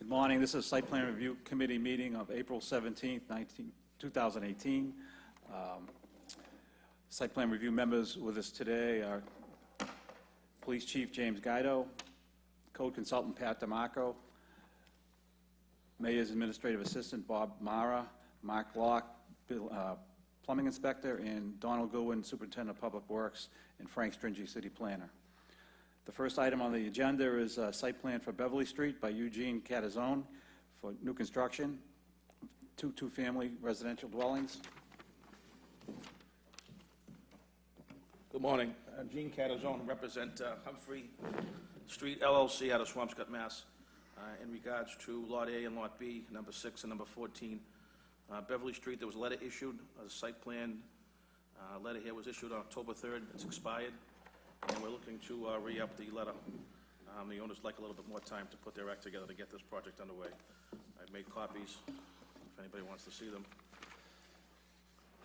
Good morning. This is Site Plan Review Committee meeting of April 17th, 2018. Site Plan Review members with us today are Police Chief James Guido, Code Consultant Pat DeMarco, Mayor's Administrative Assistant Bob Mara, Mark Locke, Plumbing Inspector, and Donald Goodwin, Superintendent of Public Works, and Frank Stringy, City Planner. The first item on the agenda is a site plan for Beverly Street by Eugene Catazone for new construction, two-family residential dwellings. Good morning. Gene Catazone, represent Humphrey Street LLC out of Swampscott, Mass. In regards to Lot A and Lot B, number 6 and number 14. Beverly Street, there was a letter issued, a site plan letter here was issued on October 3rd. It's expired, and we're looking to re-up the letter. The owners like a little bit more time to put their act together to get this project underway. I've made copies if anybody wants to see them.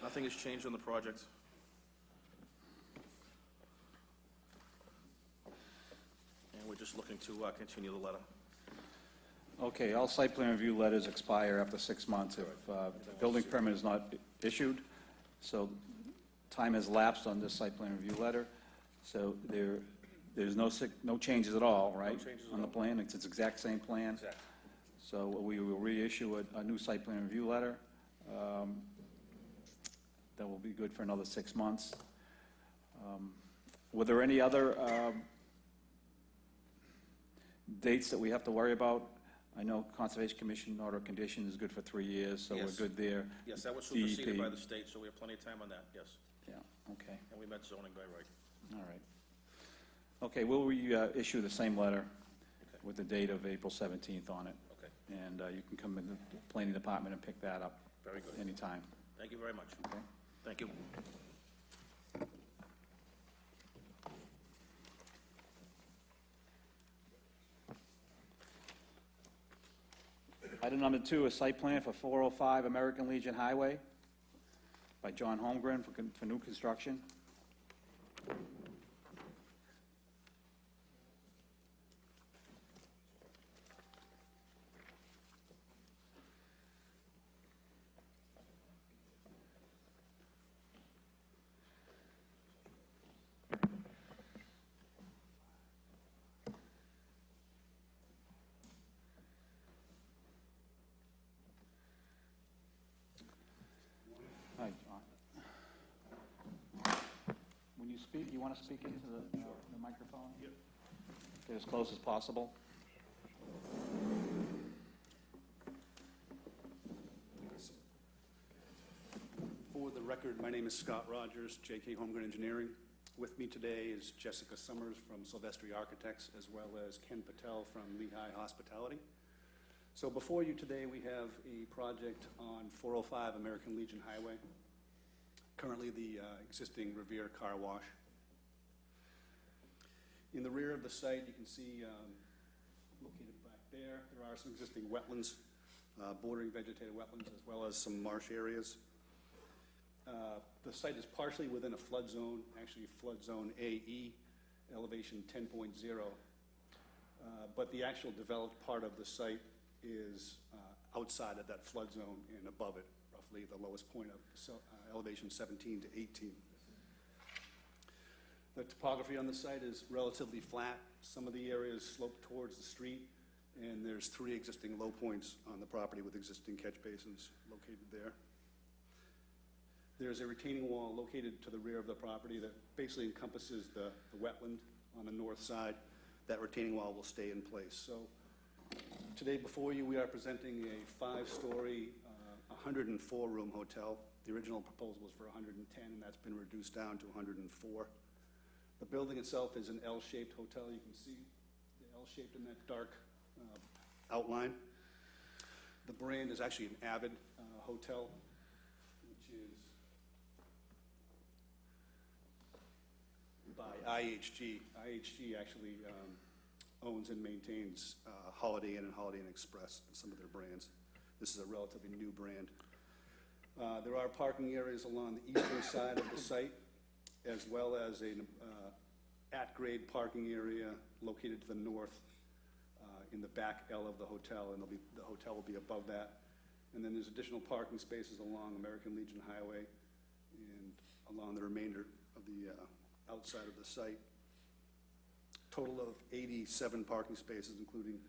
Nothing has changed on the project. And we're just looking to continue the letter. Okay, all site plan review letters expire after 6 months if the building permit is not issued. So time has lapsed on this site plan review letter. So there's no changes at all, right? No changes on the plan. It's its exact same plan. Exactly. So we will reissue a new site plan review letter. That will be good for another 6 months. Were there any other dates that we have to worry about? I know Conservation Commission order of conditions is good for 3 years, so Yes. we're good there. Yes, that was superseded DEP. by the state, so we have plenty of time on that, yes. Yeah, okay, And we met zoning by right. all right. Okay, we'll issue the same letter Okay. with the date of April 17th on it. Okay, And you can come in the planning department and pick that up very good. anytime. Thank you very much. Okay. Thank you. Item number 2 is site plan for 405 American Legion Highway by John Holmgren for new construction. Hi, John. When you speak, you want to speak into the microphone? Yep. Get as close as possible. For the record, my name is Scott Rogers, J.K. Holmgren Engineering. With me today is Jessica Summers from Silvestri Architects, as well as Ken Patel from Lehigh Hospitality. So before you today, we have a project on 405 American Legion Highway, currently the existing Revere Car Wash. In the rear of the site, you can see, located back there are some existing wetlands, bordering vegetated wetlands, as well as some marsh areas. The site is partially within a flood zone, actually flood zone AE, elevation 10.0, but the actual developed part of the site is outside of that flood zone and above it, roughly the lowest point of elevation 17 to 18. The topography on the site is relatively flat. Some of the areas slope towards the street, and there's 3 existing low points on the property with existing catch basins located there. There's a retaining wall located to the rear of the property that basically encompasses the wetland on the north side. That retaining wall will stay in place. So today before you, we are presenting a 5-story, 104-room hotel. The original proposal was for 110, and that's been reduced down to 104. The building itself is an L-shaped hotel. You can see the L-shaped in that dark outline. The brand is actually an Avid hotel, which is by IHG. IHG actually owns and maintains Holiday Inn and Holiday Inn Express and some of their brands. This is a relatively new brand. There are parking areas along the eastern side of the site, as well as an at-grade parking area located to the north in the back L of the hotel, and the hotel will be above that. And then there's additional parking spaces along American Legion Highway and along the remainder of the outside of the site. Total of 87 parking spaces, including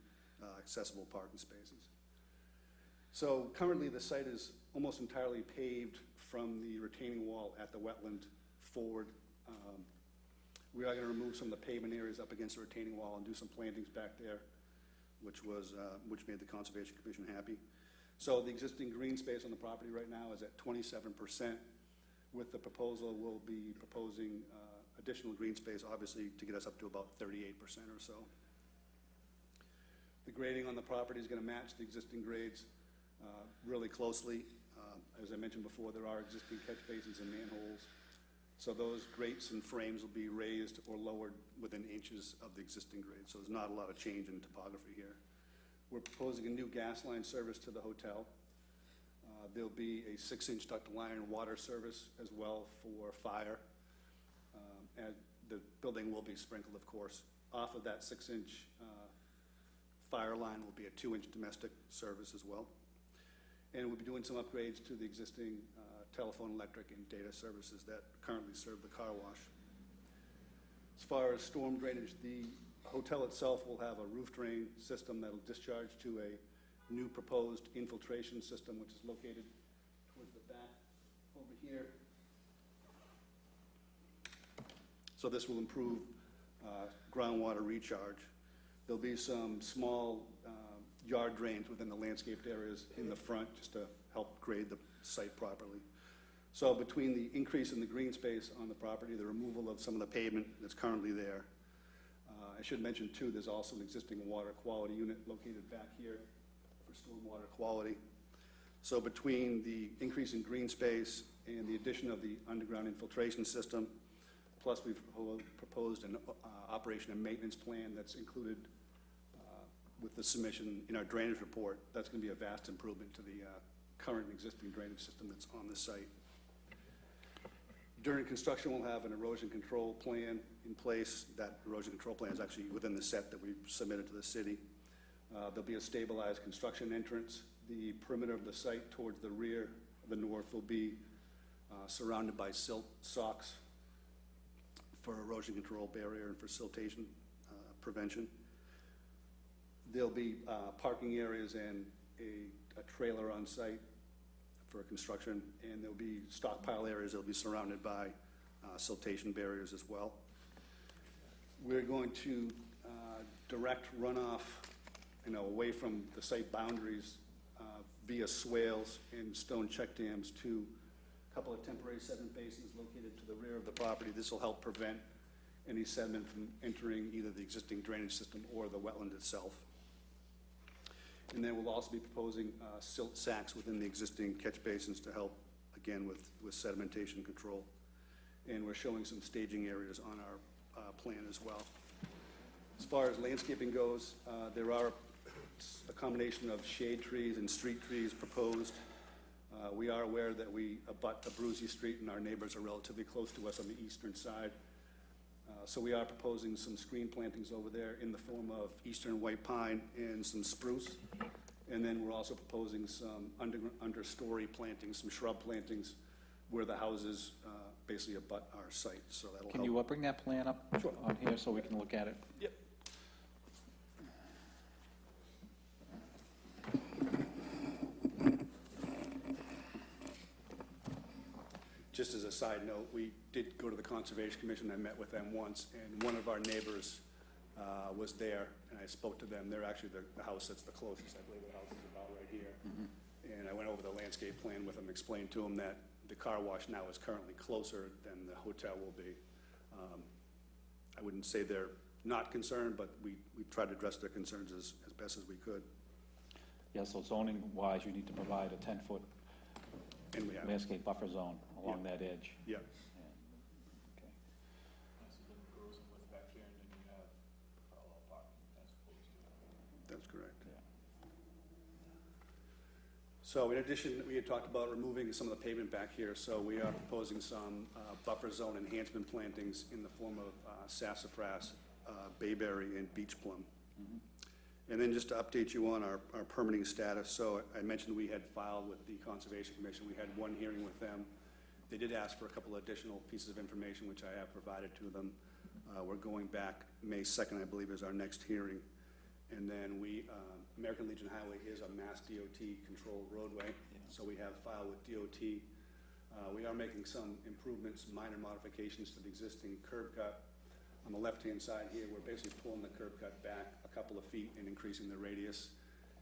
accessible parking spaces. So currently, the site is almost entirely paved from the retaining wall at the wetland forward. We are going to remove some of the pavement areas up against the retaining wall and do some plantings back there, which made the Conservation Commission happy. So the existing green space on the property right now is at 27%. With the proposal, we'll be proposing additional green space, obviously, to get us up to about 38% or so. The grading on the property is going to match the existing grades really closely. As I mentioned before, there are existing catch basins and manholes. So those grates and frames will be raised or lowered within inches of the existing grade. So there's not a lot of change in topography here. We're proposing a new gas line service to the hotel. There'll be a 6-inch ductile iron water service as well for fire. And the building will be sprinkled, of course. Off of that 6-inch fire line will be a 2-inch domestic service as well. And we'll be doing some upgrades to the existing telephone, electric, and data services that currently serve the car wash. As far as storm drainage, the hotel itself will have a roof drain system that'll discharge to a new proposed infiltration system, which is located towards the back over here. So this will improve groundwater recharge. There'll be some small yard drains within the landscaped areas in the front just to help grade the site properly. So between the increase in the green space on the property, the removal of some of the pavement that's currently there, I should mention too, there's also an existing water quality unit located back here for stormwater quality. So between the increase in green space and the addition of the underground infiltration system, plus we've proposed an operation and maintenance plan that's included with the submission in our drainage report, that's going to be a vast improvement to the current existing drainage system that's on the site. During construction, we'll have an erosion control plan in place. That erosion control plan is actually within the set that we submitted to the city. There'll be a stabilized construction entrance. The perimeter of the site towards the rear of the north will be surrounded by silt socks for erosion control barrier and for siltation prevention. There'll be parking areas and a trailer on site for construction, and there'll be stockpile areas that'll be surrounded by siltation barriers as well. We're going to direct runoff, away from the site boundaries via swales and stone check dams to a couple of temporary sediment basins located to the rear of the property. This will help prevent any sediment from entering either the existing drainage system or the wetland itself. And then we'll also be proposing silt sacks within the existing catch basins to help, again, with sedimentation control. And we're showing some staging areas on our plan as well. As far as landscaping goes, there are a combination of shade trees and street trees proposed. We are aware that we abut Abruzzi Street, and our neighbors are relatively close to us on the eastern side. So we are proposing some screen plantings over there in the form of eastern white pine and some spruce. And then we're also proposing some understory plantings, some shrub plantings where the houses basically abut our site. So that'll help. Can you bring that plan up on here so we can look at it? Yep. Just as a side note, we did go to the Conservation Commission. I met with them once, and one of our neighbors was there, and I spoke to them. They're actually the house that's the closest. I believe the house is about right here. Mm-hmm. And I went over the landscape plan with them, explained to them that the car wash now is currently closer than the hotel will be. I wouldn't say they're not concerned, but we tried to address their concerns as best as we could. Yeah, so zoning-wise, you need to provide a 10-foot And we have, landscape buffer zone along that edge. yeah. Okay. That's correct. Yeah. So in addition, we had talked about removing some of the pavement back here, so we are proposing some buffer zone enhancement plantings in the form of sassafras, bayberry, and beach plum. Mm-hmm. And then just to update you on our permitting status, so I mentioned we had filed with the Conservation Commission. We had one hearing with them. They did ask for a couple additional pieces of information, which I have provided to them. We're going back May 2nd, I believe, is our next hearing. And then American Legion Highway is a Mass DOT controlled roadway, so we have filed with DOT. We are making some improvements, minor modifications to the existing curb cut. On the left-hand side here, we're basically pulling the curb cut back a couple of feet and increasing the radius.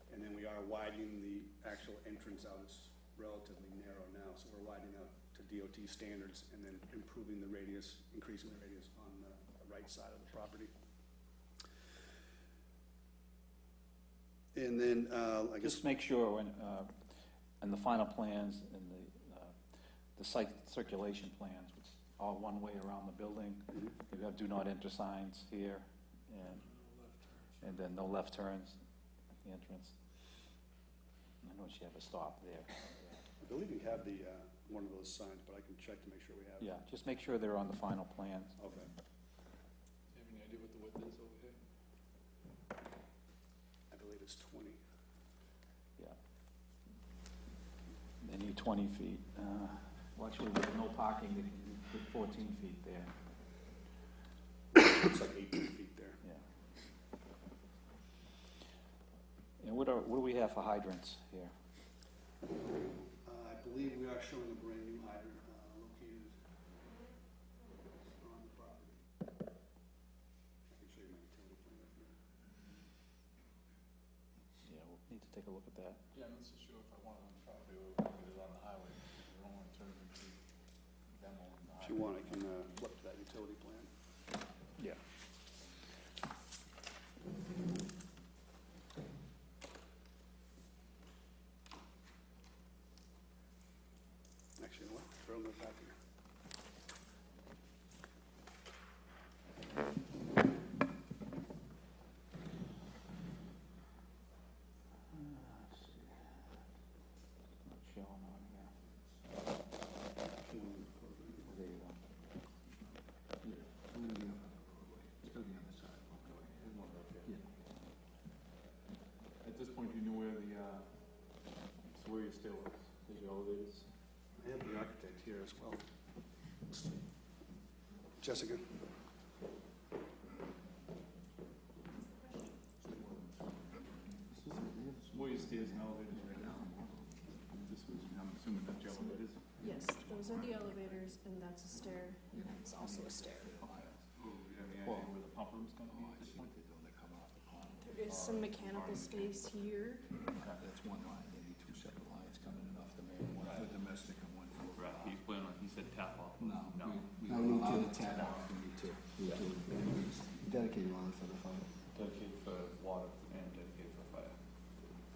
And then we are widening the actual entrance out. It's relatively narrow now, so we're widening out to DOT standards and then improving the radius, increasing the radius on the right side of the property. And then, I guess, Just make sure when, in the final plans and the site circulation plans, which is all one way around the building, you have do not enter signs here, and then no left turns at the entrance. I know you have a stop there. I believe we have the, one of those signs, but I can check to make sure we have it. Yeah, just make sure they're on the final plans. Okay. Do you have any idea what the width is over here? I believe it's 20. Yeah. They need 20 feet. Well, actually, with no parking, they can put 14 feet there. It's like 18 feet there. Yeah. And what do we have for hydrants here? I believe we are showing a brand new hydrant located on the property. I can show you my utility plan up here. Yeah, we'll need to take a look at that. Yeah, I'm not so sure if I want it on the property or if it is on the highway, because we don't want to turn it into demo on the If you highway. want, I can flip to that utility plan. Yeah. Actually, you know what? Throw them back here. Let's see. Not showing on here. There you go. At this point, you know where the, so where your stair was, is your elevators? I have the architect here as well. Jessica? Where your stairs and elevators right now? This was, I'm assuming that's your elevators? Yes, those are the elevators, and that's a stair. It's also a stair. Do you have any idea where the pump room's gonna be at this point? There is some mechanical space here. That's one line, they need two separate lines coming in off the main, one for domestic and one for. Right, he's planning on, he said tap off. No, No. we don't allow the tap off, we need to dedicated line for the fire. Dedicated for water and dedicated for fire.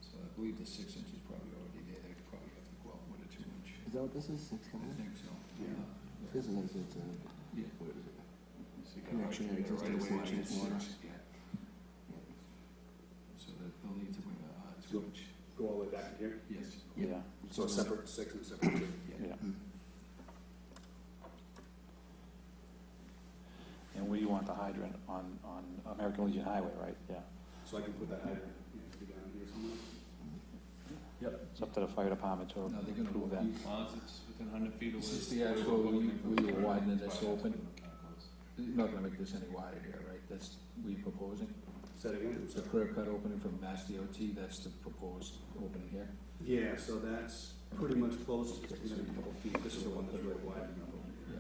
So I believe the 6 inches probably already there, they probably have to go up with a 2 inch. Is that what this is, six I kind of? think so. This is, it's a Yeah, what is it? So you got connection right- that exists in Right away, section it's water. 6, yeah. So that they'll need to bring a 2 inch. Go all the way back to here? Yes. Yeah, So a separate 6 and a separate 2. yeah. And where do you want the hydrant? On American Legion Highway, right? Yeah. So I can put that hydrant down here somewhere? It's up to the fire department to No, they're gonna approve that. As long as it's within 100 feet of Is where. this the actual, we were widening this open? You're not gonna make this any wider here, right? That's, we proposing? Say it again? The curb cut opening from Mass DOT, that's the proposed opening here? Yeah, so that's pretty much close, it's gonna be a couple feet, this is the one that's really wide. Yeah.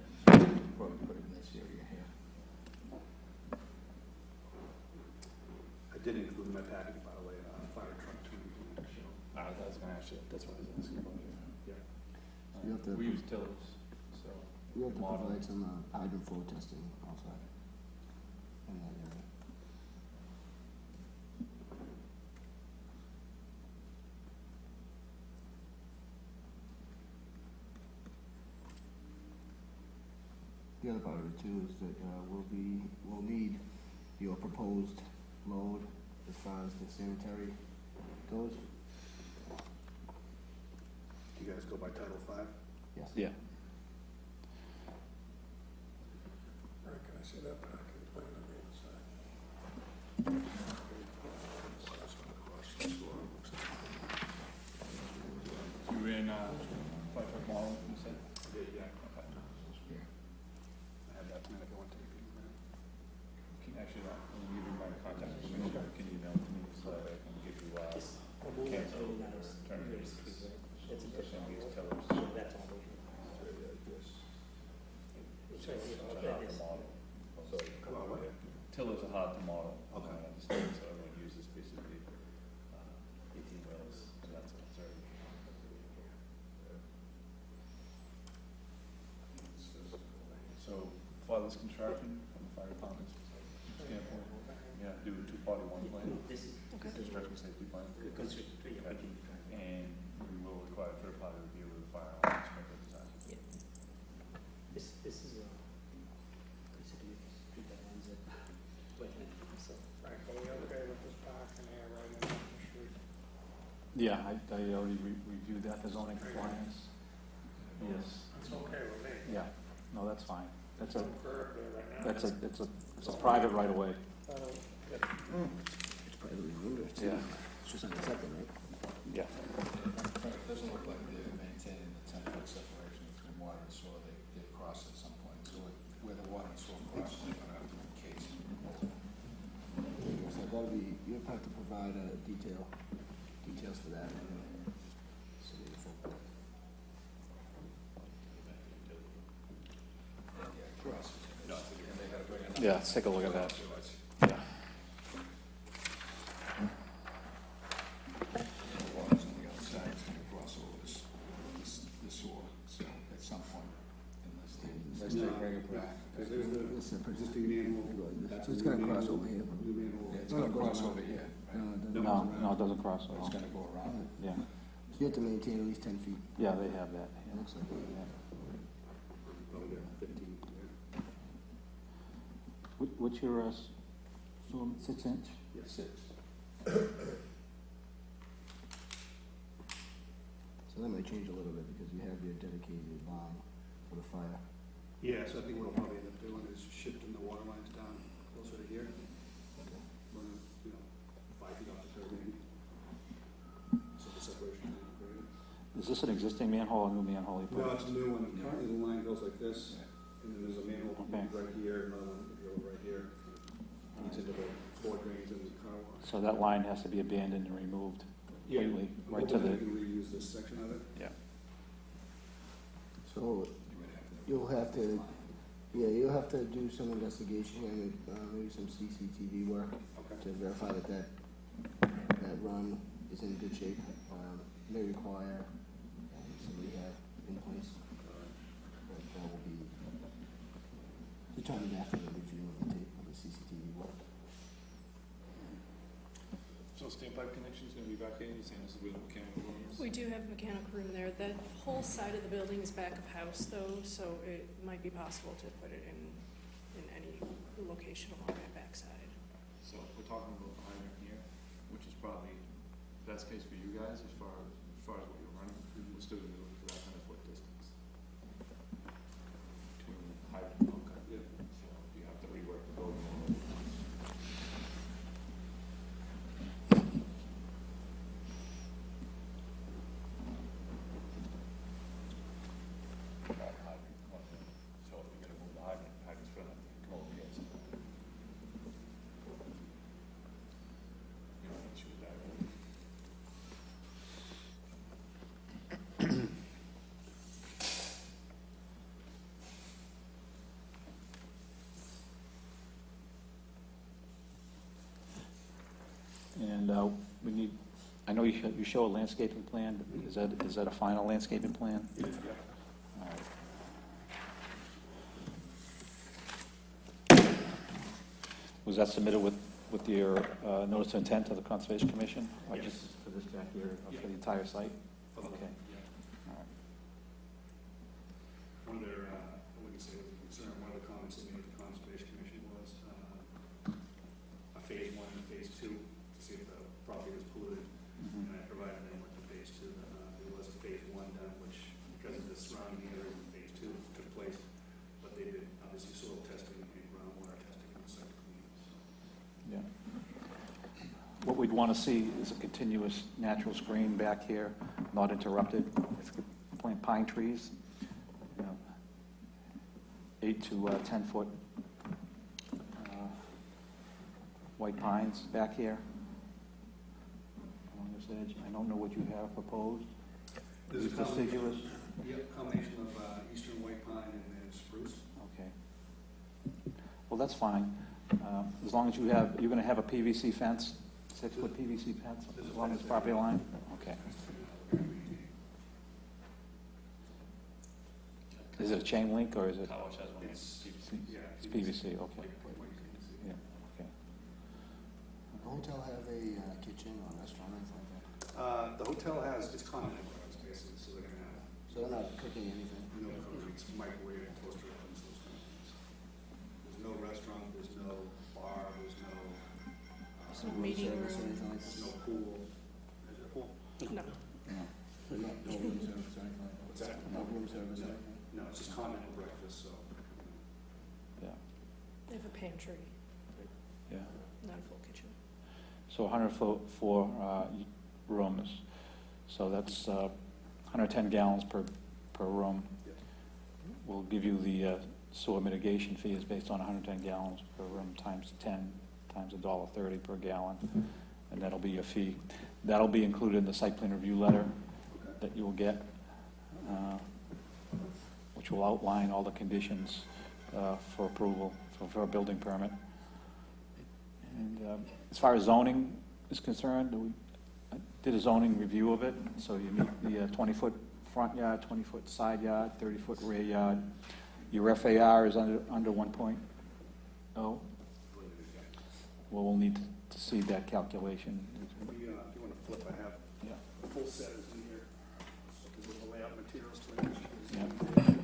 Probably put it in this area here. I did include in my package, by the way, fire truck turning plan to show. That's gonna actually, that's what I was asking about here. You have to- We use tillers, so. We have to model- provide some hydrant flow testing also. In that area. The other part of it too is that we'll need your proposed load as far as the sanitary goes. You guys go by Title V? Yes. Yeah. Can I see that back in the plan on the other side? hard to model. So, tillers are hard to model. Okay. I understand, so everyone uses basically 18 wheels, and that's a concern. So, for this contraction, from the fire department's standpoint, you have to do a 241 plan, construction safety plan. And we will require third-party review of the fire alarm sprinkler design. This is basically a street that ends at Whitman, so. Right, but we okay with this parking there right in the street? Yeah, I already reviewed that, the zoning compliance. Yes, It's okay with me. yeah, no, that's fine. That's a, There's no curb there right now. it's a private right of way. It's privately owned, or Yeah. it's just unaccepted, right? Yeah. It doesn't look like they're maintaining the 10-foot separation between water and soil. They cross at some point, so where the water and soil cross, they're gonna have to encase. So that'll be, you'll have to provide details for that, and then submit a full plan. Crosses. And they gotta bring it up. Yeah, let's take a look at that. Yeah. The water's on the outside, it's gonna cross over this soil, so at some point, unless they bring it back. Because there's the It's a existing manhole. That's It's a gonna new cross manhole. over here. New manhole. Yeah, it's gonna cross over here, right? No, it doesn't cross at all. It's gonna go around it. Yeah, So you have to maintain at least 10 feet. yeah, they have that. It yeah. looks like it. Yeah. Probably got 15 there. What's your, 6-inch? Yes. 6. So that might change a little bit because you have your dedicated line for the fire. Yeah, so I think what we'll probably end up doing is shifting the water lines down closer to here. Running, 5 feet off the curb maybe. So the separation is greater. Is this an existing manhole or a new manhole you put? No, it's a new one. Currently, the line goes like this, and then there's a manhole Okay. right here, another one that goes right here. Feeds into the floor drains and the car wash. So that line has to be abandoned and removed completely, I'm right to hoping the, that we can reuse this section of it. yeah. So you'll have to, you'll have to do some investigation and maybe some CCTV work Okay. to verify that run is in good shape. May require some rehab in place. But that will be determined after the review of the tape of the CCTV work. So standpipe connection's gonna be back here, you're saying this is where the mechanical room is? We do have a mechanical room there. The whole side of the building is back of house though, so it might be possible to put it in any location along that backside. So if we're talking about the hydrant here, which is probably best case for you guys as far as what you're running, we're still gonna be looking for that 100-foot distance. Between the hydrant, okay. Yeah. So you have to rework the building a little bit. So if you're gonna move the hydrant's gonna have to come over here. So. You know, issue with that, right? And we need, I know you show a landscaping plan, but is that a final landscaping plan? All right. Was that submitted with your notice of intent to the Conservation Commission? Or Yes. just for this back here, or for the entire site? For the- Okay. yeah. All right. One of their, I wouldn't say it was a concern, one of the comments they made at the Conservation Commission was a phase 1 and phase 2, to see if the property was polluted. Mhm. And I provided them with the phase 2. There was a phase 1 done, which, because of the surrounding areas, phase 2 took place. But they did, obviously, soil testing and groundwater testing on the site cleanup, so. Yeah. What we'd want to see is a continuous natural screen back here, not interrupted. If we plant pine trees, 8 to 10 foot white pines back here along this edge. I don't know what you have proposed. There's a Is this deciduous? combination of eastern white pine and then spruce. Okay. Well, that's fine, as long as you're gonna have a PVC fence, 6-foot PVC fence, along this property line? Okay. Is it a chain link, or is it? Car wash has one. It's, yeah. It's PVC, okay. Yeah, okay. The hotel have a kitchen or restaurant or anything like that? The hotel has, it's common spaces, so they're gonna have, So they're not cooking anything? you know, it's microwave, toaster ovens, those kind of things. There's no restaurant, there's no bar, there's no, So meeting Service or room, anything like there's that? no pool. Is there a pool? no. No room service or anything like that? What's that? No room service or anything? No, it's just continental breakfast, so. Yeah, They have a pantry, yeah. not a full kitchen. So 104 rooms, so that's 110 gallons per room. Yep. We'll give you the sewer mitigation fees based on 110 gallons per room times 10, times $1.30 per gallon, and that'll be your fee. That'll be included in the site plan review letter that you will get, which will outline all the conditions for approval for a building permit. And as far as zoning is concerned, I did a zoning review of it, so you meet the 20-foot front yard, 20-foot side yard, 30-foot rear yard. Your FAR is under 1.0. Well, we'll need to see that calculation. If you want to flip, I have Yeah, the full set is in here. So there's the layout materials to it. yeah.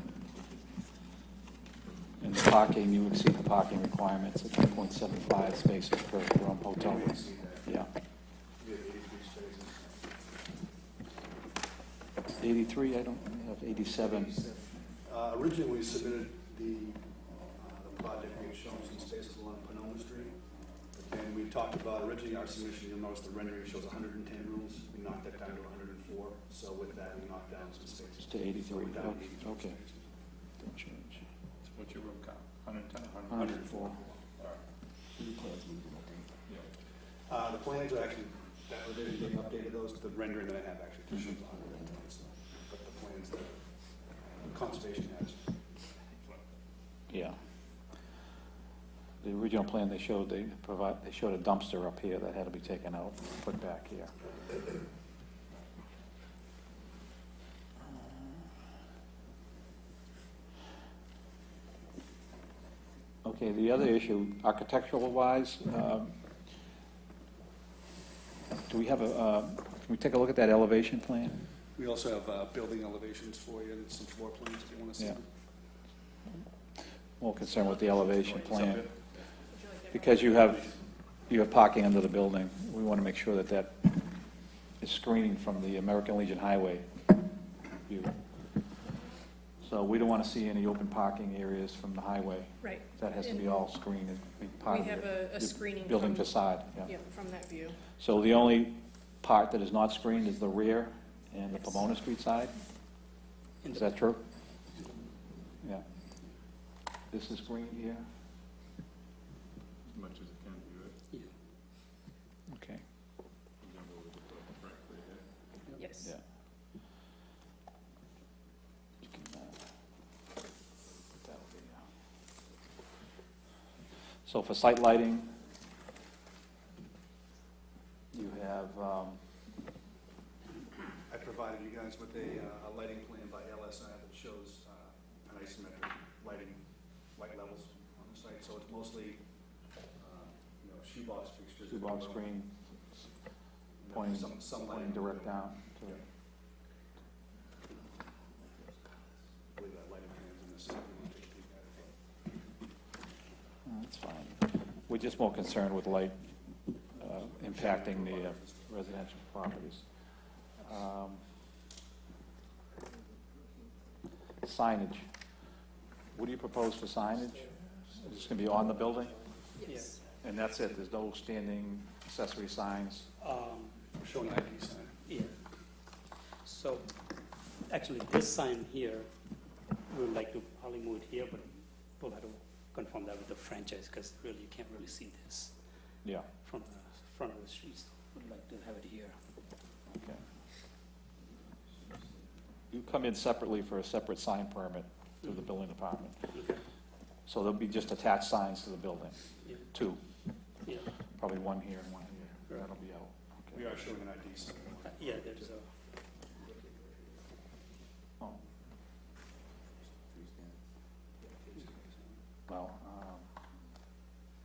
And the parking, you exceed the parking requirements at 2.75 spaces per room hotel room. Yeah. We have 83 spaces. 83, I don't have 87. Originally, we submitted the project, we had shown some spaces along Panoma Street. And we talked about, originally our submission, you'll notice the rendering shows 110 rooms. We knocked that down to 104. So with that, we knocked down some spaces. To 83, So we're down to 83 okay. spaces. Don't change. So what's your room count? 110, 104. All right. Any plans need an update? The plans are actually, they didn't updated those, the rendering that I have actually just shows 110. So, but the plans that conservation has. Yeah. The original plan they showed a dumpster up here that had to be taken out, put back here. Okay, the other issue, architectural-wise, do we have can we take a look at that elevation plan? We also have building elevations for you and some floor plans if you want to see Yeah. them. More concerned with the elevation plan. Because you have parking under the building, we want to make sure that that is screened from the American Legion Highway view. So we don't want to see any open parking areas from the highway. Right. That has to be all screened and be part We of have it. a screening Building from, facade, yeah. yeah, from that view. So the only part that is not screened is the rear and the Yes. Pomona Street side? Is that true? Yeah. This is green here? As much as it can be, right? Yeah. Okay, We're gonna go with the front right here. Yes. yeah. You can, put that over here. So for site lighting, you have, I provided you guys with a lighting plan by LSI that shows an isometric light levels on the site. So it's mostly, shoebox fixtures. shoebox screen pointing, Some pointing lighting. direct down to Yeah. I believe that lighting plan's in this. If you want to take a peek at it. That's fine. We're just more concerned with light impacting the residential properties. Signage. What do you propose for signage? Is this going to be on the building? Yes. And that's it? There's no standing accessory signs? We're showing an ID sign. Yeah. So, actually, this sign here, we would like to probably move it here, but we'll have to confirm that with the franchise, because really, you can't really see this Yeah, from the front of the street. So we'd like to have it here. okay. You come in separately for a separate sign permit through the building department. Okay. So there'll be just attached signs to the building, Yeah. 2, Yeah, probably 1 here and 1 here. That'll be out. We are showing an ID sign. yeah, there's a, Oh, well,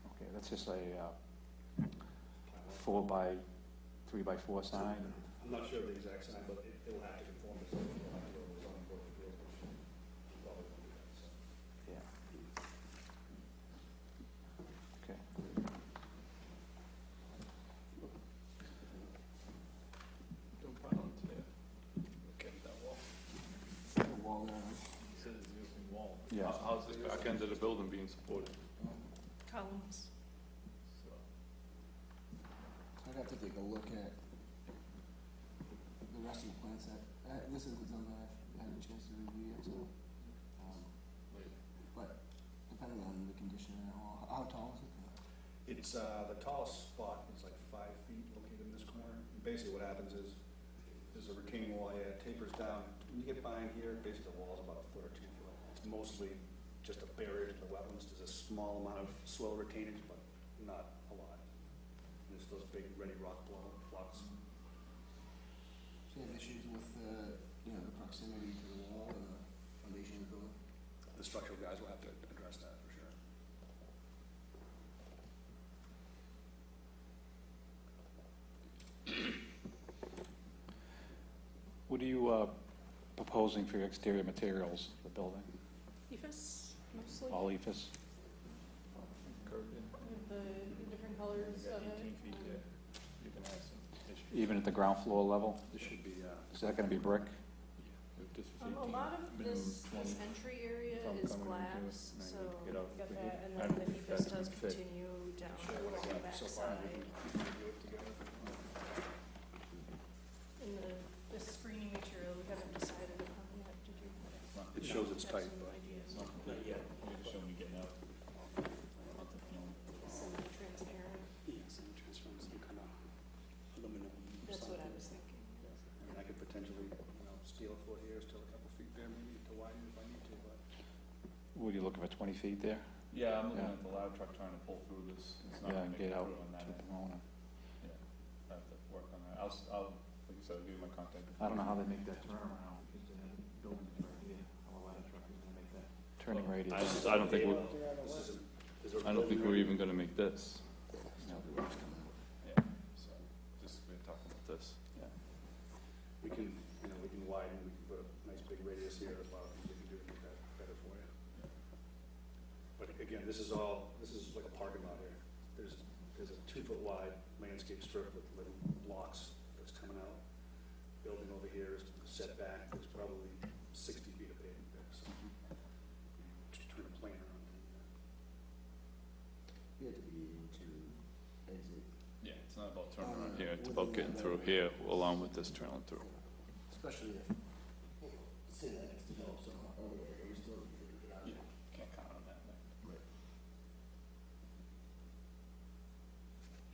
okay, that's just a 4 by 3 by 4 sign. I'm not sure of the exact sign, but it'll have to conform to zoning board of appeals, which probably won't do that, so. Yeah. Okay. No problem today. Okay, that wall. The wall there. He said it's the existing wall. Yeah. How's this back end of the building being supported? Columns. So, I'd have to take a look at the rest of the plan set. This isn't something I've had a chance to review yet, so, but depending on the condition and how tall is it? It's, the tallest spot is like 5 feet located in this corner. And basically what happens is, there's a retaining wall here, it tapers down. When you get behind here, basically the wall's about 1 foot or 2 foot. It's mostly just a barrier to the wetlands. There's a small amount of soil retainage, but not a lot. And it's those big ready rock blocks. So you have issues with, you know, the proximity to the wall and the foundation of the building? The structural guys will have to address that for sure. What are you proposing for your exterior materials for the building? EFS, mostly. All E EFS? curved in, The different colors you got of it. 18 feet there. You can add some issues. Even at the ground floor level? This should be, Is that going to be brick? If this was A 18, lot of minimum this 20. entry area If I'm is coming into it, glass, and I so need to get out you got the that, gate, and I then the think EFS that's does gonna fit. continue down sure what I the got so far, we backside. can do it together. And the screening material, we haven't decided upon yet, did you? It shows it's have tight, some but ideas? not yet. You're just showing me getting out. Onto the film. Semi-transparent, Yeah, some transform, some kind of aluminum. or that's what I something. was thinking. I mean, I could potentially, steal a foot here, steal a couple feet there, maybe to widen if I need to, but. What are you looking for, 20 feet there? Yeah, I'm looking Yeah. at the ladder truck trying to pull through this. It's not Yeah, gonna and make get it out through on that to end. Pomona. Yeah, I have to work on that. I'll, like I said, I'll give you my contact. I don't know how they make that turnaround, because the building's right here, how a ladder truck is going to make that turning radius. I don't think This is a I don't think building we're even gonna make this. Still the work's coming out. Yeah, so, just, we're talking about this. Yeah. We can, we can widen, we can put a nice big radius here, a lot of things we can do to make that better for you. But again, this is like a parking lot here. There's a 2 foot wide landscape strip with little blocks that's coming out. Building over here is set back, there's probably 60 feet of pavement there, so. Just trying to plan around it. You have to be able to exit, Yeah, it's not about turning around here, it's about getting through here along with this trailing through. especially if, say that gets developed some other way, or we still need to get out of Yeah, there. can't count on that, no. Right.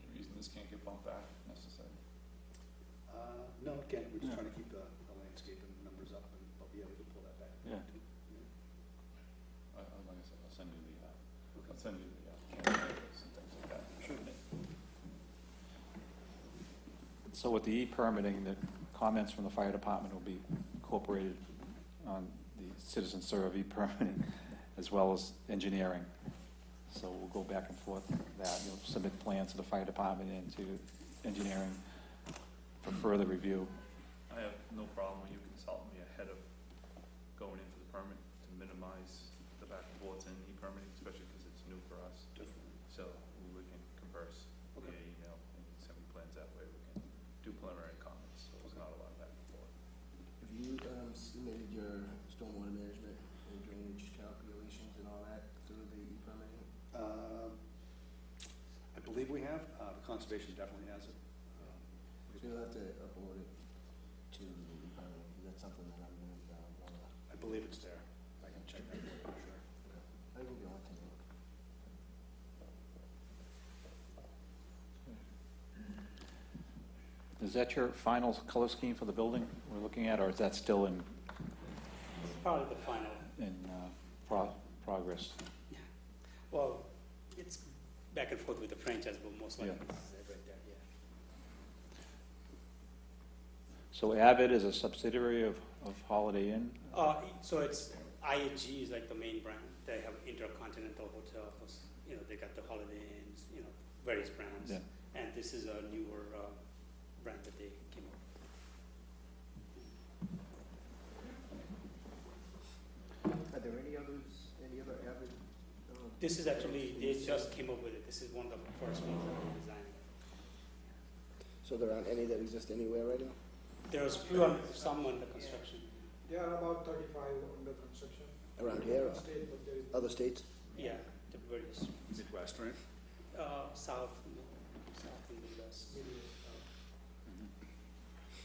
Any reason this can't get bumped back if necessary? No, again, we're just trying to keep the landscape and numbers up, and but yeah, we can pull that back. Yeah. Like I said, I'll send you the candidates and things like that. Sure. So with the e-permitting, the comments from the fire department will be incorporated on the citizen serve e-permitting, as well as engineering. So we'll go back and forth with that. You'll submit plans to the fire department and to engineering for further review. I have no problem with you consulting me ahead of going in for the permit to minimize the back and forth in e-permitting, especially because it's new for us. Definitely. So we can converse via email and send me plans that way. We can do preliminary comments, so it's not a lot of back and forth. Have you submitted your stormwater management and drainage calculations and all that through the e-permitting? I believe we have, the conservation definitely has it. So you'll have to upload it to the e-permitting, because that's something that I'm gonna wanna, I believe it's there. I can check that for you, for sure. I will be on to look. Is that your final color scheme for the building we're looking at, or is that still in Probably the final. progress? Well, it's back and forth with the franchise, but most likely Yeah. this is it right there, yeah. So Avid is a subsidiary of Holiday Inn? So it's, IHG is like the main brand. They have Intercontinental Hotels, you know, they got the Holiday Inns, you know, various brands. Yeah. And this is a newer brand that they came up with. Are there any other Avid? This is actually, they just came up with it. This is one of the first ones that we're designing. So there aren't any that exist anywhere right now? There's some under construction. There are about 35 under construction. Around here or State, but there is other states? Yeah, the various, Midwest, right? south and Midwest.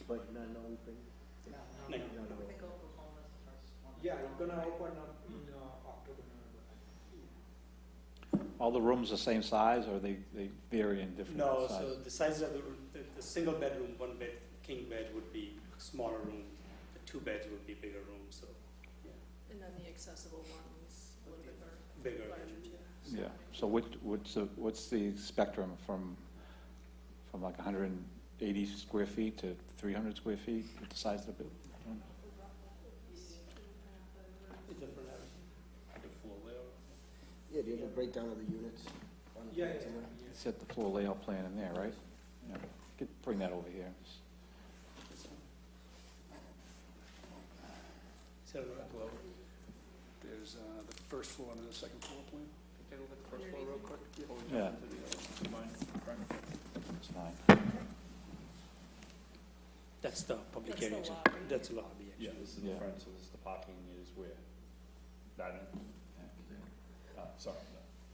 But none open? No. Yeah, it's gonna open up in October, November. All the rooms the same size, or they vary in different No, sizes? so the size of the single bedroom, one bed, king bed would be smaller room. The two beds would be bigger rooms, so, yeah, And then the accessible ones, a little bit bigger. larger too. Yeah, so what's the spectrum from like 180 square feet to 300 square feet, with the size of the building? Is it for that? The floor layout? Yeah, do you have a breakdown of the units? on the Yeah, plan yeah, somewhere? Set the floor layout plan in there, right? Yeah. Bring that over here. So, There's the first floor and the second floor plan. Take a look at the first floor real quick. before we Yeah. jump into the mine. That's fine. that's the public That's the area. lobby. That's the lobby, actually. Yeah, this is Yeah. the front, so this is the parking is where? That end? Sorry.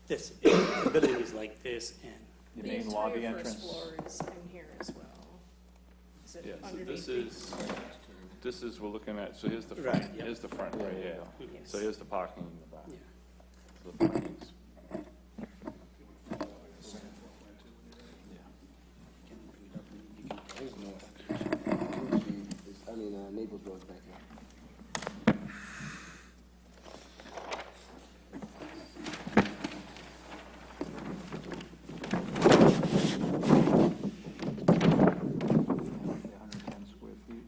This, the building is like this, and The main lobby entrance? The entire first floor is in here as well. Is it Yeah, so underneath? this is, we're looking at, so here's the Right, front, yeah. here's the front Yeah, right there you here. go. Yes. So here's the parking in the back. yeah. So the parking's There's north. Naples Road's back there. They're 110 square feet,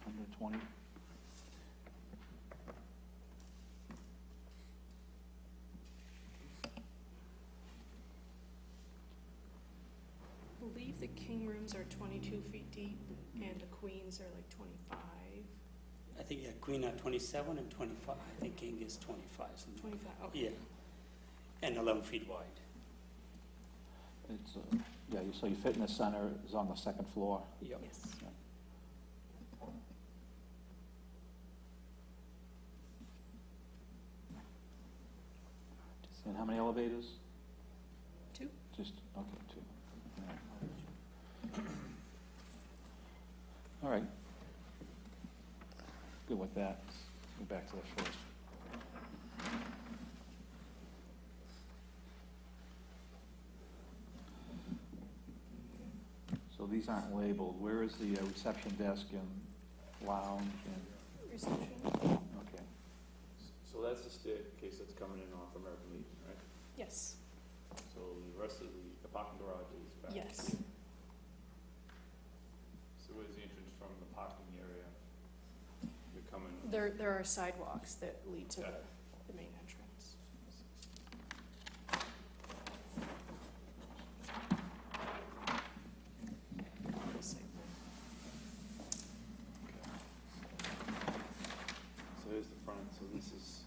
120. I believe the king rooms are 22 feet deep and the queens are like 25. I think, yeah, queen are 27 and 25. I think king is 25, something. 25, okay. Yeah, and 11 feet wide. It's, yeah, so your fitness center is on the second floor. Yep. Yes. And how many elevators? 2? Just, okay, 2. All right. Good with that. Go back to the first. So these aren't labeled. Where is the reception desk and lounge and, Reception? okay. So that's the staircase that's coming in off American Legion, right? Yes, So the rest of the parking garage is back yes. here. So where's the entrance from the parking area? You're coming. There are sidewalks that lead to Okay. the main entrance. This side. So here's the front, so this is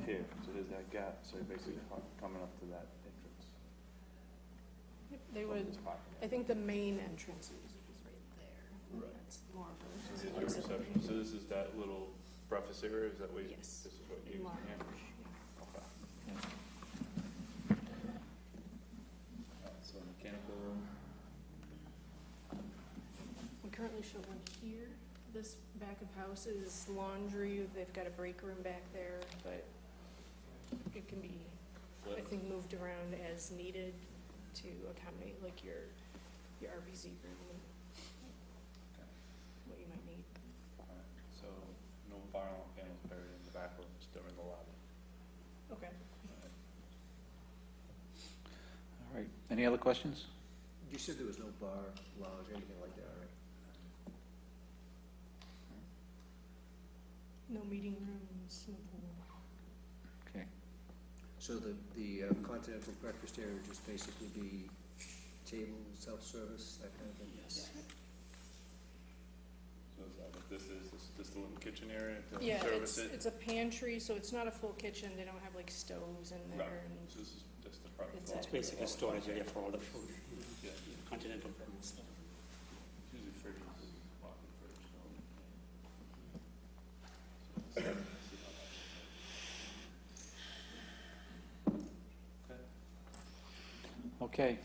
here, so there's that gap, so you're basically coming up to that entrance. Yep, They from would, this parking I think the main entrance is right there. Right. That's more of So a. here's your reception, so this is that little breakfast area, is that what you, Yes. this is what you use Large, in here? yeah. Okay. Alright, so mechanical room, We currently show one here. This back of house is laundry. They've got a break room back there, but it can be, I flip, think, moved around as needed to accommodate like your RBZ room and what you might need. alright, so no fire alarm panels buried in the back rooms during the lobby. Okay. Alright. Any other questions? You said there was no bar, lounge, anything like that, right? No meeting rooms, no pool. Okay. So the continental breakfast area would just basically be table, self-service, that kind of thing? Yes. So this is just a little kitchen area to Yeah, service it? it's a pantry, so it's not a full kitchen. They don't have like stoves in Right, there and so this is just the front It's floor. It's basically a storage area for all the food, Yeah, continental. usually fridges, walk-in fridge, so. Okay.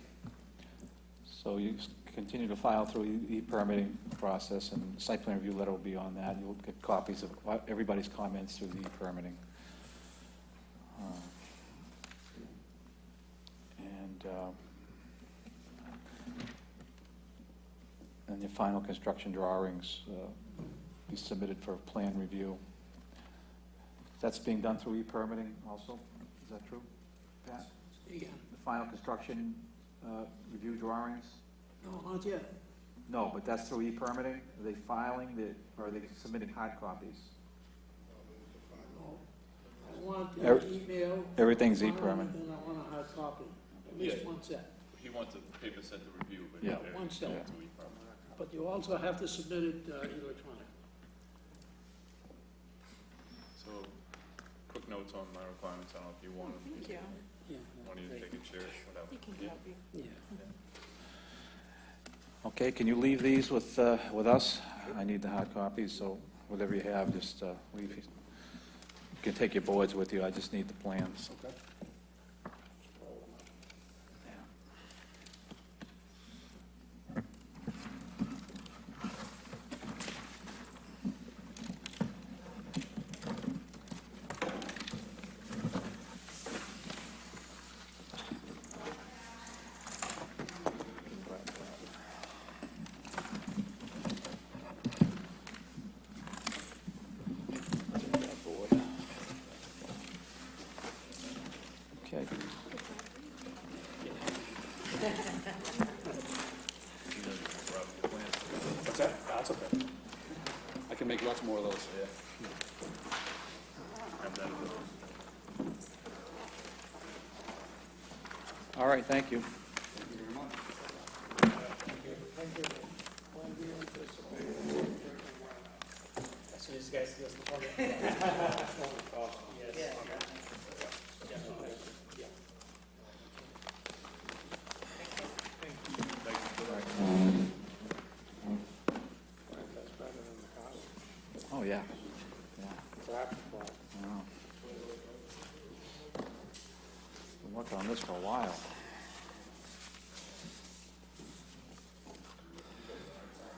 So you continue to file through e-permitting process, and site plan review letter will be on that. You'll get copies of everybody's comments through the e-permitting. And your final construction drawings be submitted for plan review. That's being done through e-permitting also? Is that true, Pat? Yeah, The final construction review drawings? no, not yet. No, but that's through e-permitting? Are they filing the, or are they submitting hard copies? No. I want Every- the email. everything's file, e-permit. And I want a hard copy, at least Yeah. one set. He wants a paper set to review, but. Yeah. they're- One set. they're to e-permit. But you also have to submit it electronic. So, quick notes on my requirements, I don't know if you want them. Thank you. Yeah. Want you to take a chair, whatever. You can Yeah. copy. Yeah. Okay, can you leave these with us? I need the hard copies, so whatever you have, just leave. You can take your boards with you, I just need the plans. Okay. Okay. What's that? That's okay. I can make lots more of those. Have that as well. All right, thank you. Thank you very much. As soon as you guys give us the permit. Yes. That's better than the house. Oh, yeah. Yeah. Traffic light. I know. Been working on this for a while.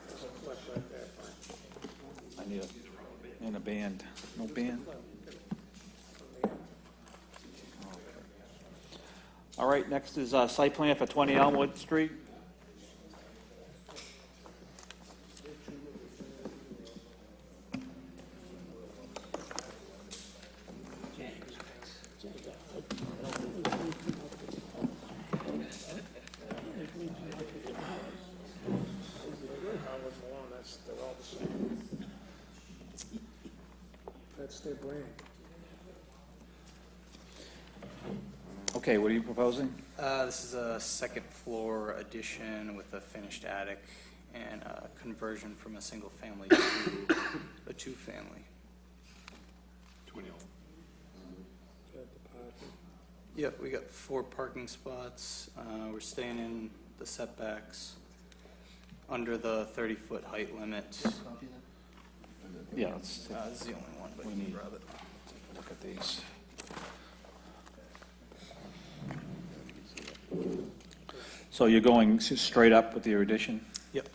There's a clip right there, fine. I need a, and a band. No band? All right, next is site plan for 20 Elmwood Street. They're all the same. That's their brand. Okay, what are you proposing? This is a second floor addition with a finished attic and a conversion from a single family to a two-family. 20. Got the parking. Yep, we got 4 parking spots. We're staying in the setbacks under the 30-foot height limit. Copy that? Yeah, let's This is the only one, but We you can need- grab it. look at these. So you're going straight up with your addition? Yep.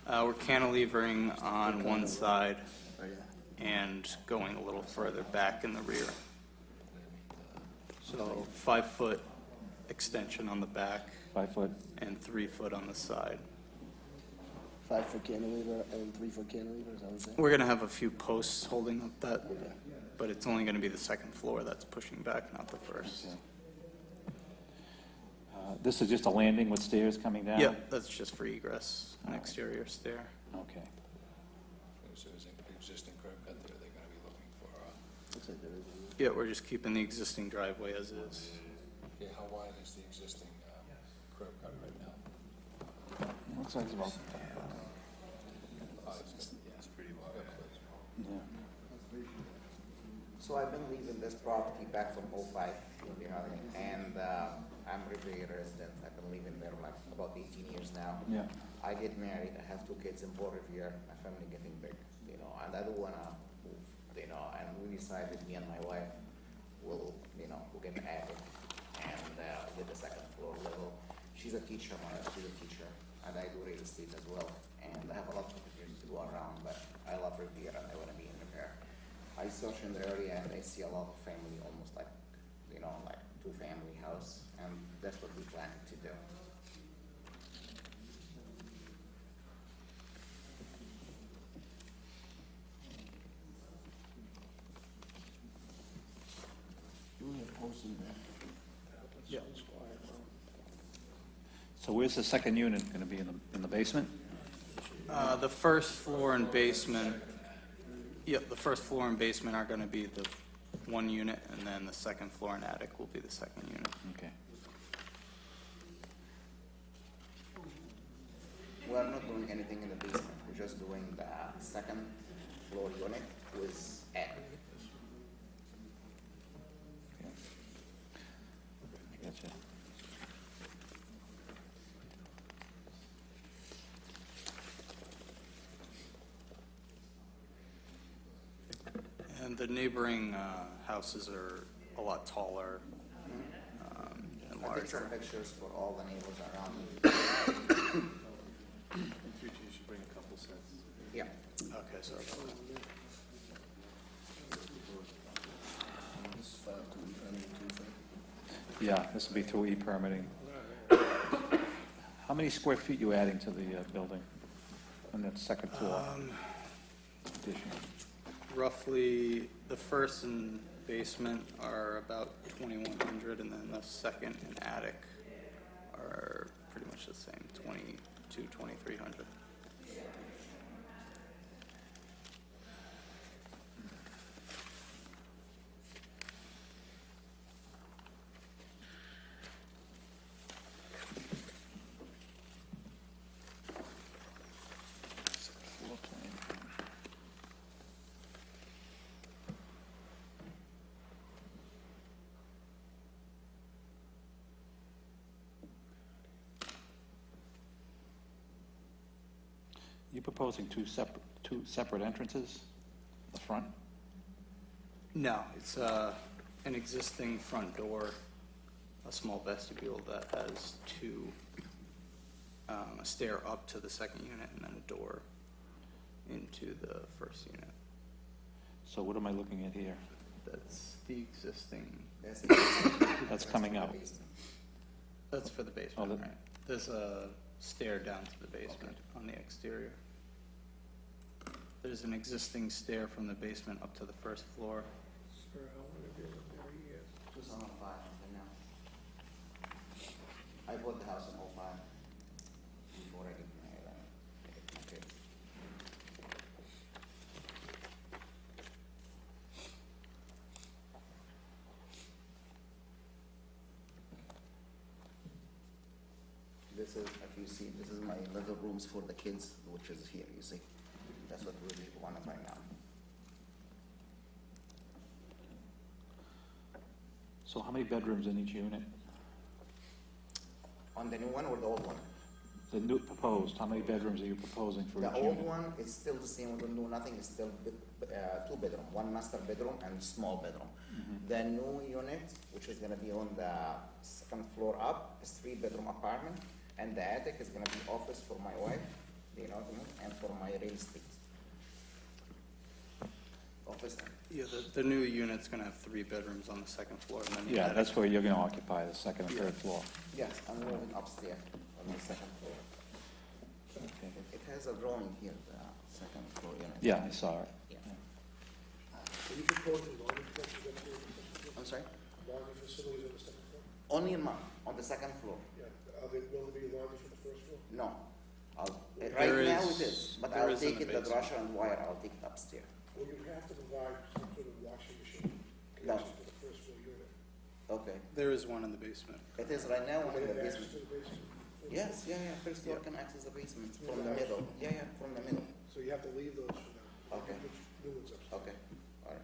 We're cantilevering on one side Oh, yeah. and going a little further back in the rear. So 5-foot extension on the back 5 foot? and 3 foot on the side. 5-foot cantilever and 3-foot cantilever, is that what you're saying? We're gonna have a few posts holding up that, but it's only gonna be the second floor that's pushing back, not the first. This is just a landing with stairs coming down? Yep, that's just for egress, an exterior stair. Okay. So there's an existing curb cut there, they're gonna be looking for, Looks like there is one. Yeah, we're just keeping the existing driveway as is. okay, how wide is the existing curb cut right now? Looks like it's about, It's pretty wide. yeah. So I've been leasing this property back from '05, you know, and I'm Riviera resident. I've been living there like about 18 years now. Yeah. I get married, I have 2 kids in Port Revere, my family getting big, you know, and I don't wanna move, you know, and we decided, me and my wife, we'll get an attic and get the second floor level. She's a teacher, and I do real estate as well, and I have a lot of opportunities to go around, but I love Revere and I wanna be in Revere. I search in the area and I see a lot of family, almost like, you know, like 2-family house, and that's what we plan to do. You have posted that. Yeah. So where's the second unit going to be, in the basement? The first floor and basement, yep, the first floor and basement are gonna be the one unit, and then the second floor and attic will be the second unit. Okay. We're not doing anything in the basement, we're just doing the second floor unit with attic. I gotcha. And the neighboring houses are a lot taller and I took some larger. pictures for all the neighbors around me. In future, you should bring a couple sets. Yeah. Okay, sorry about that. This is filed to permitting too, so. Yeah, this will be through e-permitting. How many square feet you adding to the building on that second floor addition? Roughly, the first and basement are about 2,100, and then the second and attic are pretty much the same, 2,200, 2,300. Floor plan. You proposing two separate entrances, the front? No, it's an existing front door, a small vestibule that has a stair up to the second unit and then a door into the first unit. So what am I looking at here? That's the existing, That's That's coming out. that's for the Oh, basement, that- right? There's a stair down to the basement on the exterior. There's an existing stair from the basement up to the first floor. Sir, how long have you lived there? Years? 2005, right now. I bought the house in '05, before I get married, I get my kids. This is, if you see, this is my little rooms for the kids, which is here, you see. That's what we want right now. So how many bedrooms in each unit? On the new one or the old one? The new proposed, how many bedrooms are you proposing for each The unit? old one is still the same, we don't do nothing, it's still 2 bedroom, 1 master bedroom and small bedroom. The new unit, which is gonna be on the second floor up, is 3 bedroom apartment, and the attic is gonna be office for my wife, you know what I mean, and for my real estate. Office, Yeah, the new unit's gonna have 3 bedrooms on the second floor, and then the Yeah, attic. that's where you're going to occupy, the second and third floor. yes, I'm moving upstairs on the second floor. Okay. It has a drawing here, the second floor unit. Yeah, I saw it. Yeah. Are you proposing laundry facilities on the second floor? I'm sorry? Laundry facilities on the second floor? Only on the second floor. Yeah, will there be a laundry for the first floor? No. There Right now is- it is, but there I'll is in take the it, the basement. washer and wire, I'll take it upstairs. Well, you have to provide some sort of washing machine No. connection for the first floor unit. Okay. There is one in the basement. It is right now Do in they the have access basement. to the basement? Yes, yeah, first floor can access the basement from the middle. Yeah, from the middle. So you have to leave those for them. Okay. Which new ones upstairs? Okay, all right.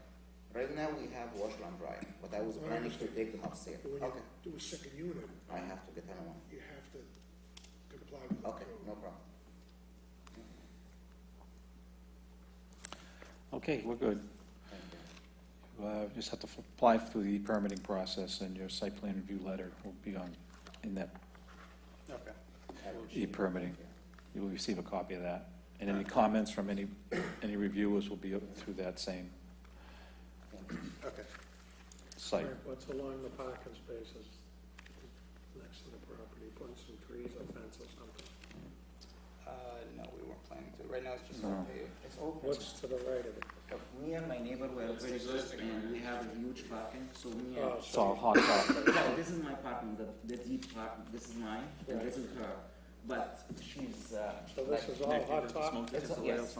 Right now, we have washer and dryer, but I was planning to take them upstairs. But when Okay, you do a second unit, I have to get another one. you have to comply with the Okay, code. no problem. Okay, we're good. Thank you. Just have to apply through the permitting process, and your site plan review letter will be in that Okay. e-permitting. You will receive a copy of that. And any comments from any reviewers will be through that same Okay. site. What's along the parking spaces next to the property? Putting some trees or fence or something? No, we weren't planning to. Right now it's just No. paved. It's open. What's to the right of it? Me and my neighbor were very good, and we have a huge parking, so me and... Oh, It's all hot top. No, this is my parking, the deep parking, this is mine, and this is her. But she's, So this is all hot top? it's, yes,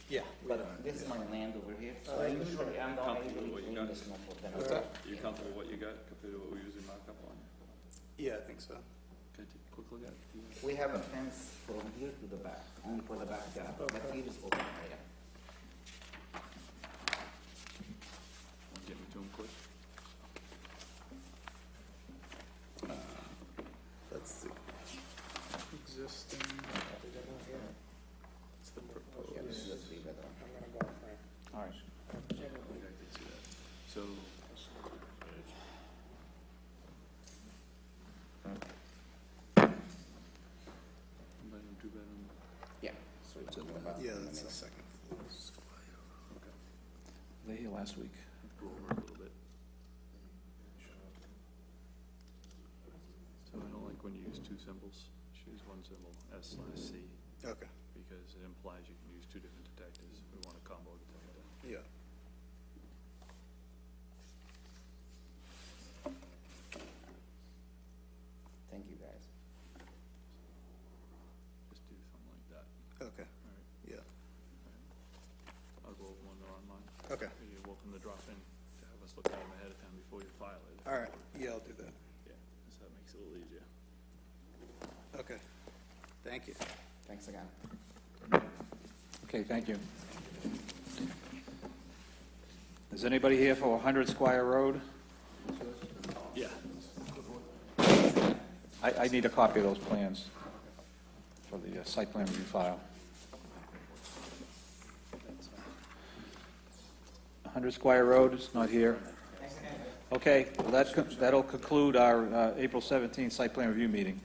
Yeah. but this is my land over here, so I usually, I'm the one who usually clean the snow for them. What's that? You comfortable with what you got compared to what we usually mark up on? Yeah, I think so. Can I take a quick look at it? We have a fence from here to the back, only for the backyard, but here is open area. Want to get me to them quick? That's the existing. It's the proposed. Yeah, this is a three-bedroom. I'm gonna go Frank. All right. Yeah, I did see that. So, one bedroom, two bedroom, Yeah, so it's in the back. Yeah, in the that's the middle. second floor. okay. They here last week. Go over it a little bit. So I don't like when you use two symbols. Just use one symbol, S/C, Okay. because it implies you can use two different detectors. We want a combo detector. Yeah. Thank you, guys. Just do something like that. Okay. All right. Yeah. I'll go over one on mine. Okay. You're welcome to drop in to have us look at them ahead of time before you file it. All right. Yeah, I'll do that. Yeah, so that makes it a little easier. Okay. Thank you. Thanks again. Okay, thank you. Is anybody here for 100 Squire Road? Yeah. I need a copy of those plans for the site plan review file. 100 Squire Road is not here. Okay, well, that'll conclude our April 17th site plan review meeting.